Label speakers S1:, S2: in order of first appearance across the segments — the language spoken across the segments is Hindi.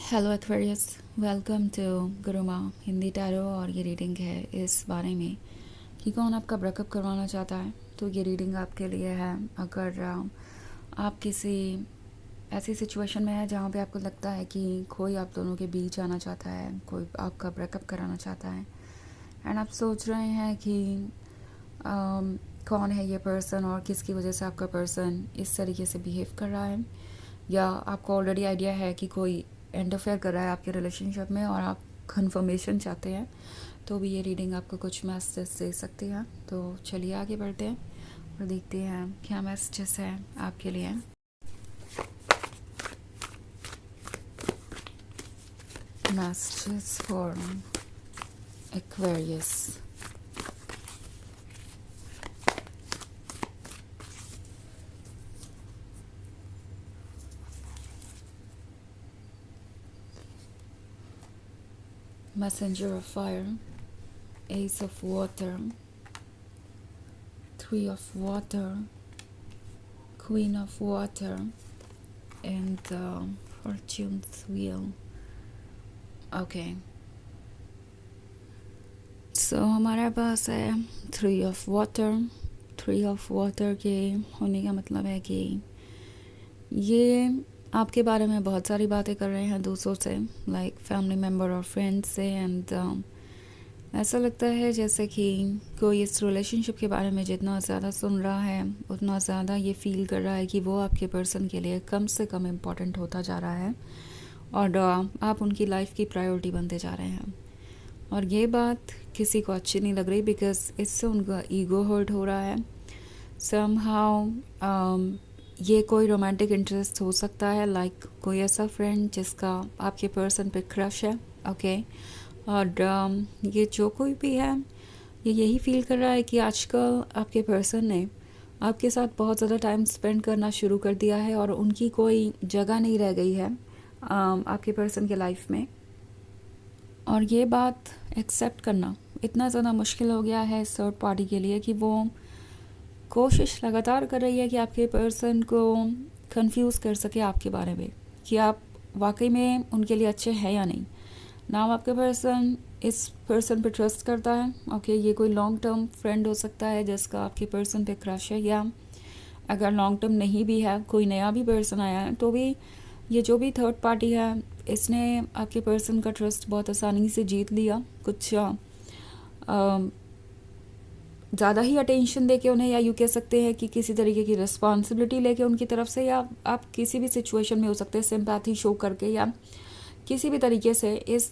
S1: Hello Aquarius, welcome to Guruma Hindi tarot. और ये रीडिंग है इस बारे में कि कौन आपका ब्रेकअप करवाना चाहता है। तो ये रीडिंग आपके लिए है अगर आप किसी ऐसी सिचुएशन में है जहाँ पे आपको लगता है कि कोई आप दोनों के बीच आना चाहता है, कोई आपका ब्रेकअप कराना चाहता है एंड आप सोच रहे हैं कि कौन है ये पर्सन और किसकी वजह से आपका पर्सन इस तरीके से बिहेव कर रहा है, या आपको ऑलरेडी आइडिया है कि कोई इंटरफेयर कर रहा है आपके रिलेशनशिप में और आप कंफर्मेशन चाहते हैं, तो भी ये रीडिंग आपको कुछ मैसेज दे सकती है। तो चलिए आगे बढ़ते हैं और देखते हैं क्या मैसेजेस हैं आपके लिए। Messages for Aquarius. Messenger of fire, Ace of water, Three of water, Queen of water and Fortune's wheel. Okay. So हमारे पास है three of water. Three of water के होने का मतलब है कि ये आपके बारे में बहुत सारी बातें कर रहे हैं दूसरों से, लाइक फैमिली मेम्बर और फ्रेंड्स से। एंड ऐसा लगता है जैसे कि कोई इस रिलेशनशिप के बारे में जितना ज़्यादा सुन रहा है उतना ज़्यादा ये फील कर रहा है कि वो आपके पर्सन के लिए कम से कम इम्पॉर्टेंट होता जा रहा है और आप उनकी लाइफ की प्रायोरिटी बनते जा रहे हैं। और ये बात किसी को अच्छी नहीं लग रही बिकॉज इससे उनका ईगो हर्ट हो रहा है समहाउ। ये कोई रोमांटिक इंटरेस्ट हो सकता है, लाइक कोई ऐसा फ्रेंड जिसका आपके पर्सन पे क्रश है। ओके और ये जो कोई भी है ये यही फील कर रहा है कि आजकल आपके पर्सन ने आपके साथ बहुत ज़्यादा टाइम स्पेंड करना शुरू कर दिया है और उनकी कोई जगह नहीं रह गई है आपके पर्सन के लाइफ में। और ये बात एक्सेप्ट करना इतना ज़्यादा मुश्किल हो गया है थर्ड पार्टी के लिए कि वो कोशिश लगातार कर रही है कि आपके पर्सन को कंफ्यूज कर सके आपके बारे में कि आप वाकई में उनके लिए अच्छे हैं या नहीं। नाम आपके पर्सन इस पर्सन पे ट्रस्ट करता है। ओके ये कोई लॉन्ग टर्म फ्रेंड हो सकता है जिसका आपके पर्सन पे क्रश है, या अगर लॉन्ग टर्म नहीं भी है कोई नया भी पर्सन आया है तो भी ये जो भी थर्ड पार्टी है इसने आपके पर्सन का ट्रस्ट बहुत आसानी से जीत लिया। कुछ ज़्यादा ही अटेंशन देके उन्हें, या यूँ कह सकते हैं कि किसी तरीके की रिस्पॉन्सिबिलिटी लेके उनकी तरफ से, या आप किसी भी सिचुएशन में हो सकते हैं सिंपैथी शो करके, या किसी भी तरीके से इस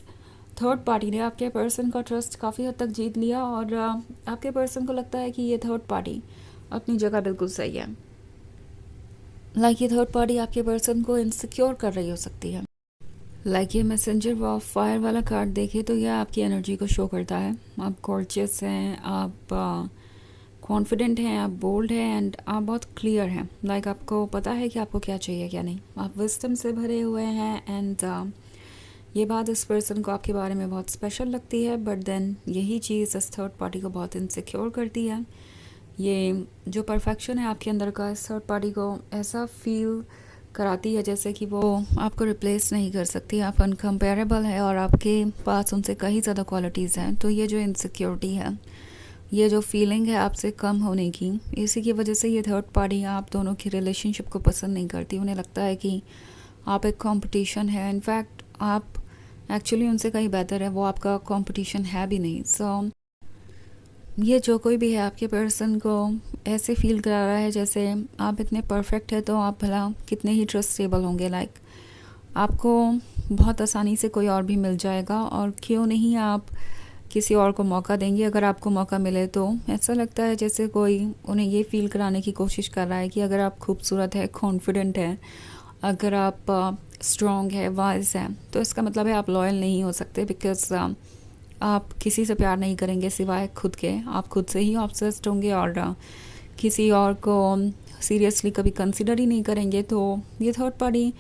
S1: थर्ड पार्टी ने आपके पर्सन का ट्रस्ट काफ़ी हद तक जीत लिया और आपके पर्सन को लगता है कि ये थर्ड पार्टी अपनी जगह बिल्कुल सही है। लाइक ये थर्ड पार्टी आपके पर्सन को इनसिक्योर कर रही हो सकती है। लाइक ये मैसेंजर ऑफ फायर वाला कार्ड देखे तो यह आपकी एनर्जी को शो करता है। आप गॉर्जियस हैं, आप कॉन्फिडेंट हैं, आप बोल्ड हैं एंड आप बहुत क्लियर हैं। लाइक आपको पता है कि आपको क्या चाहिए क्या नहीं। आप विस्डम से भरे हुए हैं एंड ये बात इस पर्सन को आपके बारे में बहुत स्पेशल लगती है, बट देन यही चीज़ इस थर्ड पार्टी को बहुत इनसिक्योर करती है। ये जो परफेक्शन है आपके अंदर का इस थर्ड पार्टी को ऐसा फील कराती है जैसे कि वो आपको रिप्लेस नहीं कर सकती, आप अनकम्पेरेबल है और आपके पास उनसे कहीं ज़्यादा क्वालिटीज़ हैं। तो ये जो इनसिक्योरिटी है, ये जो फीलिंग है आपसे कम होने की, इसी की वजह से ये थर्ड पार्टी आप दोनों की रिलेशनशिप को पसंद नहीं करती। उन्हें लगता है कि आप एक कंपटीशन है। इनफैक्ट आप एक्चुअली उनसे कहीं बेहतर है, वो आपका कंपटीशन है भी नहीं। सो ये जो कोई भी है आपके पर्सन को ऐसे फील करा रहा है जैसे आप इतने परफेक्ट है तो आप भला कितने ही ट्रस्टेबल होंगे। लाइक आपको बहुत आसानी से कोई और भी मिल जाएगा और क्यों नहीं आप किसी और को मौका देंगे अगर आपको मौका मिले। तो ऐसा लगता है जैसे कोई उन्हें ये फील कराने की कोशिश कर रहा है कि अगर आप खूबसूरत है, कॉन्फिडेंट है, अगर आप स्ट्रॉन्ग है, वाइज है, तो इसका मतलब है आप लॉयल नहीं हो सकते बिकॉज आप किसी से प्यार नहीं करेंगे सिवाय खुद के। आप खुद से ही ऑब्सेस्ड होंगे और किसी और को सीरियसली कभी कंसिडर ही नहीं करेंगे। तो ये थर्ड पार्टी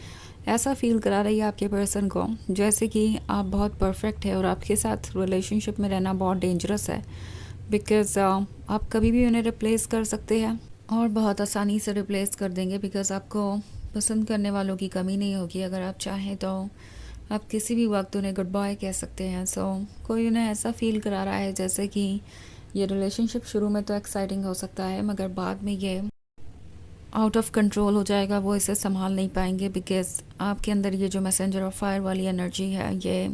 S1: ऐसा फील करा रही है आपके पर्सन को जैसे कि आप बहुत परफेक्ट है और आपके साथ रिलेशनशिप में रहना बहुत डेंजरस है बिकॉज़ आप कभी भी उन्हें रिप्लेस कर सकते हैं और बहुत आसानी से रिप्लेस कर देंगे बिकॉज़ आपको पसंद करने वालों की कमी नहीं होगी। अगर आप चाहें तो आप किसी भी वक्त उन्हें गुड बाय कह सकते हैं। सो कोई उन्हें ऐसा फील करा रहा है जैसे कि ये रिलेशनशिप शुरू में तो एक्साइटिंग हो सकता है, मगर बाद में ये आउट ऑफ कंट्रोल हो जाएगा, वो इसे संभाल नहीं पाएंगे, बिकॉज आपके अंदर ये जो मैसेंजर ऑफ फायर वाली एनर्जी है ये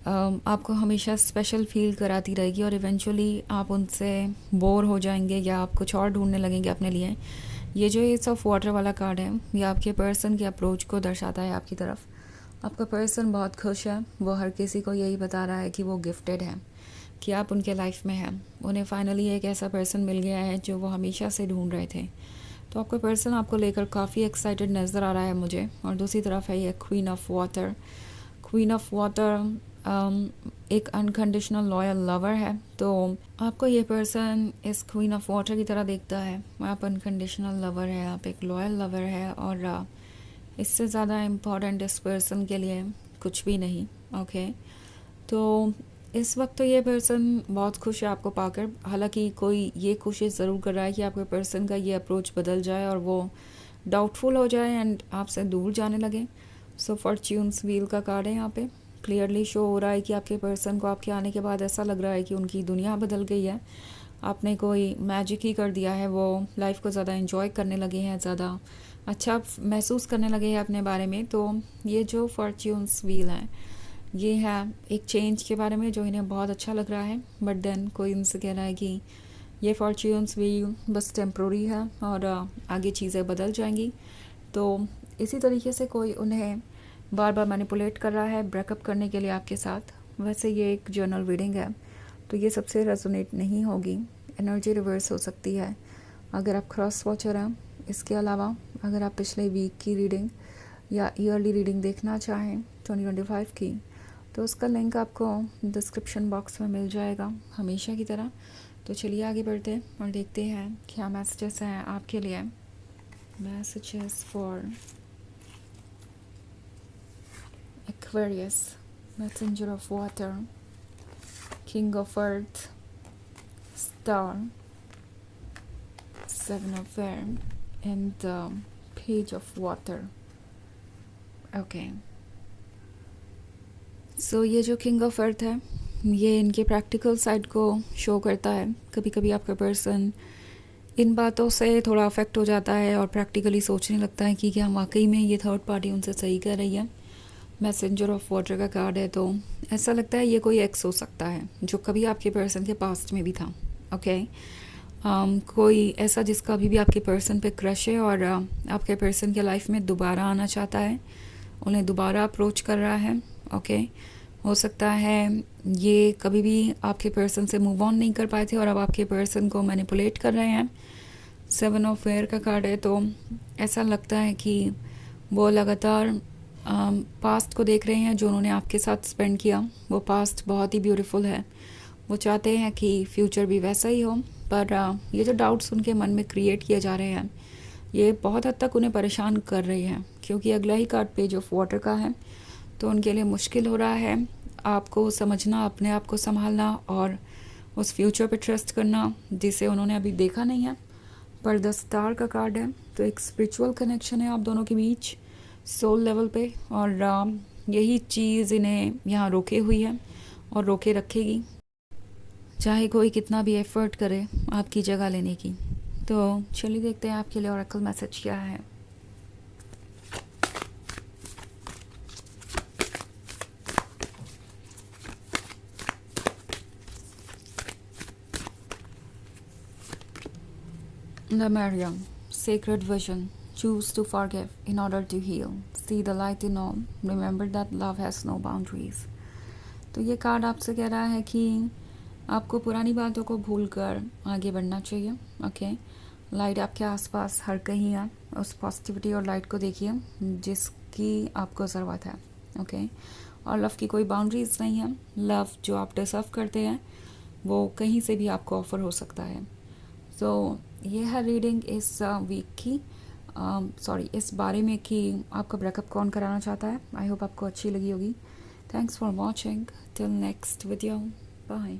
S1: आपको हमेशा स्पेशल फील कराती रहेगी, और इवेंचुअली आप उनसे बोर हो जाएंगे या आप कुछ और ढूंढने लगेंगे अपने लिए। ये जो एस ऑफ वाटर वाला कार्ड है ये आपके पर्सन के अप्रोच को दर्शाता है आपकी तरफ। आपका पर्सन बहुत खुश है, वो हर किसी को यही बता रहा है कि वो गिफ्टेड है, कि आप उनके लाइफ में हैं। उन्हें फाइनली एक ऐसा पर्सन मिल गया है जो वो हमेशा से ढूंढ रहे थे। तो आपका पर्सन आपको लेकर काफ़ी एक्साइटेड नज़र आ रहा है मुझे। और दूसरी तरफ है ये queen of water. Queen of water एक अनकंडीशनल लॉयल लवर है। तो आपको ये पर्सन इस क्वीन ऑफ वाटर की तरह देखता है। आप अनकंडीशनल लवर है, आप एक लॉयल लवर है, और इससे ज़्यादा इम्पॉर्टेंट इस पर्सन के लिए कुछ भी नहीं। ओके, तो इस वक्त तो ये पर्सन बहुत खुश है आपको पाकर। हालांकि कोई ये कोशिश ज़रूर कर रहा है कि आपके पर्सन का ये अप्रोच बदल जाए और वो डाउटफुल हो जाए एंड आपसे दूर जाने लगे। सो फॉर्च्यून्स व्हील का कार्ड है यहाँ पे। क्लियरली शो हो रहा है कि आपके पर्सन को आपके आने के बाद ऐसा लग रहा है कि उनकी दुनिया बदल गई है। आपने कोई मैजिक ही कर दिया है, वो लाइफ को ज़्यादा एंजॉय करने लगे हैं, ज़्यादा अच्छा महसूस करने लगे हैं अपने बारे में। तो ये जो फॉर्च्यून्स व्हील है ये है एक चेंज के बारे में जो इन्हें बहुत अच्छा लग रहा है। बट देन कोई इनसे कह रहा है कि ये फॉर्च्यून्स व्हील बस टेम्प्रोरी है और आगे चीज़ें बदल जाएंगी। तो इसी तरीके से कोई उन्हें बार बार मैनिपुलेट कर रहा है ब्रेकअप करने के लिए आपके साथ। वैसे ये एक जर्नल रीडिंग है तो ये सबसे रेजोनेट नहीं होगी, एनर्जी रिवर्स हो सकती है अगर आप क्रॉस वॉचर हैं। इसके अलावा अगर आप पिछले वीक की रीडिंग या ईयरली रीडिंग देखना चाहें 2025 की, तो उसका लिंक आपको डिस्क्रिप्शन बॉक्स में मिल जाएगा हमेशा की तरह। तो चलिए आगे बढ़ते हैं और देखते हैं क्या मैसेजेस हैं आपके लिए। Messages for Aquarius, Messenger of Water, King of Earth, Star, Seven of Air, and Page of Water. Okay. So ये जो King of Earth है ये इनके प्रैक्टिकल साइड को शो करता है। कभी कभी आपका पर्सन इन बातों से थोड़ा अफेक्ट हो जाता है और प्रैक्टिकली सोचने लगता है कि क्या वाकई में ये थर्ड पार्टी उनसे सही कर रही है। मैसेंजर ऑफ वाटर का कार्ड है तो ऐसा लगता है ये कोई एक्स हो सकता है जो कभी आपके पर्सन के पास्ट में भी था। ओके, कोई ऐसा जिसका अभी भी आपके पर्सन पे क्रश है और आपके पर्सन के लाइफ में दोबारा आना चाहता है, उन्हें दोबारा अप्रोच कर रहा है। ओके, हो सकता है ये कभी भी आपके पर्सन से मूव ऑन नहीं कर पाए थे और अब आपके पर्सन को मैनिपुलेट कर रहे हैं। 7 ऑफ एयर का कार्ड है तो ऐसा लगता है कि वो लगातार पास्ट को देख रहे हैं जो उन्होंने आपके साथ स्पेंड किया। वो पास्ट बहुत ही ब्यूटीफुल है, वो चाहते हैं कि फ्यूचर भी वैसा ही हो, पर ये जो डाउट्स उनके मन में क्रिएट किए जा रहे हैं ये बहुत हद तक उन्हें परेशान कर रही हैं, क्योंकि अगला ही कार्ड पेज ऑफ वाटर का है। तो उनके लिए मुश्किल हो रहा है आपको समझना, अपने आप को संभालना और उस फ्यूचर पे ट्रस्ट करना जिसे उन्होंने अभी देखा नहीं है। पर द स्टार का कार्ड है तो एक स्पिरिचुअल कनेक्शन है आप दोनों के बीच सोल लेवल पे, और यही चीज़ इन्हें यहाँ रोके हुई है और रोके रखेगी चाहे कोई कितना भी एफर्ट करे आपकी जगह लेने की। तो चलिए देखते हैं आपके लिए ऑरेकल मैसेज क्या है। The Mariam, sacred vision. Choose to forgive in order to heal. See the light in all. Remember that love has no boundaries. तो ये कार्ड आपसे कह रहा है कि आपको पुरानी बातों को भूलकर आगे बढ़ना चाहिए। ओके, लाइट आपके आसपास हर कहीं है, उस पॉजिटिविटी और लाइट को देखिए जिसकी आपको ज़रूरत है। ओके, और लव की कोई बाउंड्रीज नहीं है। लव जो आप डिजर्व करते हैं वो कहीं से भी आपको ऑफर हो सकता है। तो ये है रीडिंग इस वीक की, इस बारे में कि आपका ब्रेकअप कौन कराना चाहता है। आई होप आपको अच्छी लगी होगी। Thanks for watching, till next video, bye.